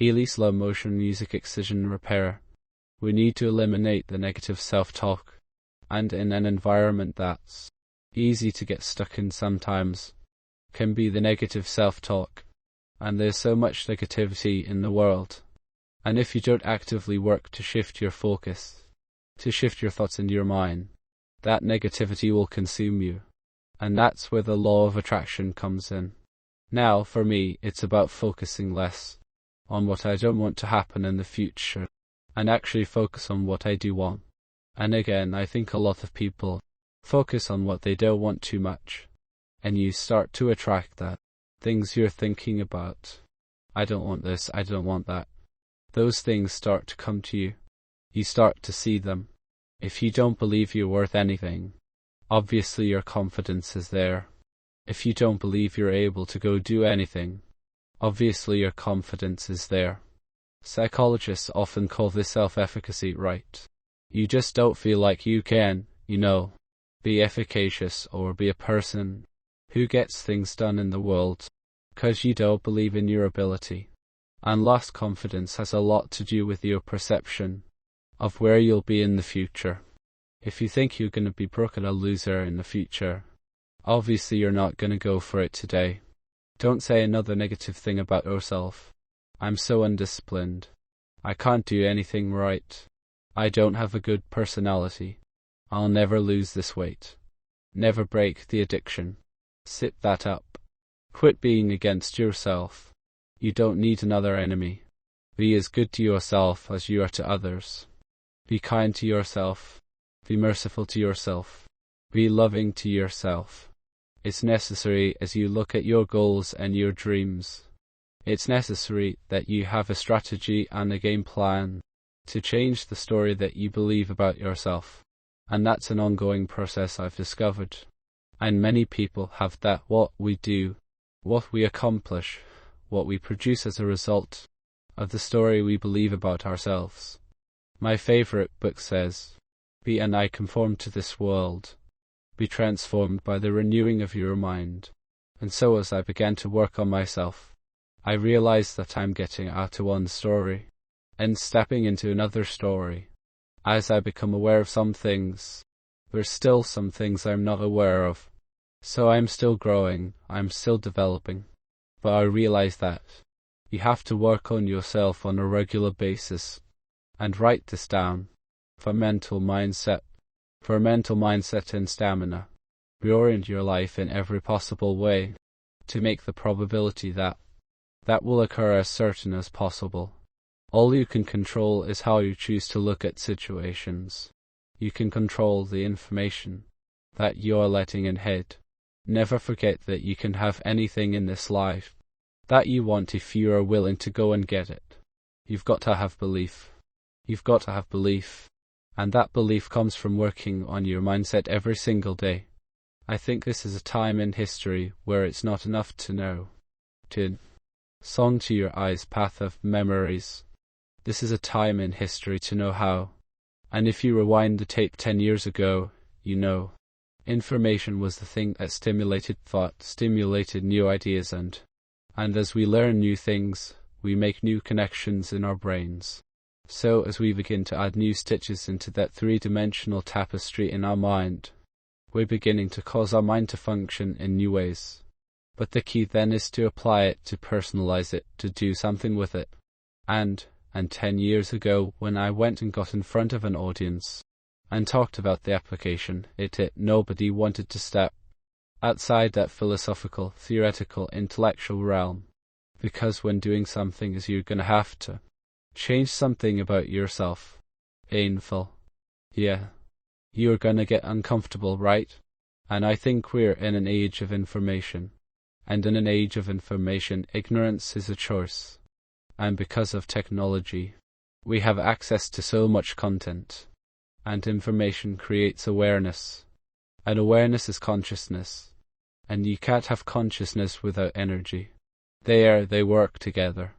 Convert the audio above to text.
Ely slow motion music excision repair. We need to eliminate the negative self-talk, and in an environment that's easy to get stuck in sometimes can be the negative self-talk. And there's so much negativity in the world. And if you don't actively work to shift your focus, to shift your thoughts in your mind, that negativity will consume you. And that's where the law of attraction comes in. Now, for me, it's about focusing less on what I don't want to happen in the future, and actually focus on what I do want. And again, I think a lot of people focus on what they don't want too much, and you start to attract that. Things you're thinking about. I don't want this, I don't want that. Those things start to come to you. You start to see them. If you don't believe you're worth anything, obviously your confidence is there. If you don't believe you're able to go do anything, obviously your confidence is there. Psychologists often call this self-efficacy, right? You just don't feel like you can, be efficacious or be a person who gets things done in the world, 'cause you don't believe in your ability. And lost confidence has a lot to do with your perception of where you'll be in the future. If you think you're going to be broke and a loser in the future, obviously you're not going to go for it today. Don't say another negative thing about yourself. I'm so undisciplined. I can't do anything right. I don't have a good personality. I'll never lose this weight. Never break the addiction. Sit that up. Quit being against yourself. You don't need another enemy. Be as good to yourself as you are to others. Be kind to yourself. Be merciful to yourself. Be loving to yourself. It's necessary as you look at your goals and your dreams. It's necessary that you have a strategy and a game plan to change the story that you believe about yourself. And that's an ongoing process I've discovered. And many people have that. What we do, what we accomplish, what we produce as a result of the story we believe about ourselves. My favorite book says, "Be and I conform to this world. Be transformed by the renewing of your mind." And so as I began to work on myself, I realized that I'm getting out of one story and stepping into another story. As I become aware of some things, there's still some things I'm not aware of. So I'm still growing, I'm still developing. But I realize that you have to work on yourself on a regular basis. And write this down. For mental mindset and stamina. Reorient your life in every possible way to make the probability that will occur as certain as possible. All you can control is how you choose to look at situations. You can control the information that you're letting in head. Never forget that you can have anything in this life that you want if you are willing to go and get it. You've got to have belief. You've got to have belief. And that belief comes from working on your mindset every single day. I think this is a time in history where it's not enough to know. Song to your eyes, path of memories. This is a time in history to know how. And if you rewind the tape 10 years ago, information was the thing that stimulated thought, stimulated new ideas, and as we learn new things, we make new connections in our brains. So as we begin to add new stitches into that three-dimensional tapestry in our mind, we're beginning to cause our mind to function in new ways. But the key then is to apply it, to personalize it, to do something with it. And 10 years ago, when I went and got in front of an audience and talked about the application, nobody wanted to step outside that philosophical, theoretical, intellectual realm. Because when doing something is you're going to have to change something about yourself. Painful. Yeah. You're going to get uncomfortable, right? And I think we're in an age of information. And in an age of information, ignorance is a choice. And because of technology, we have access to so much content. And information creates awareness. And awareness is consciousness. And you can't have consciousness without energy. They work together.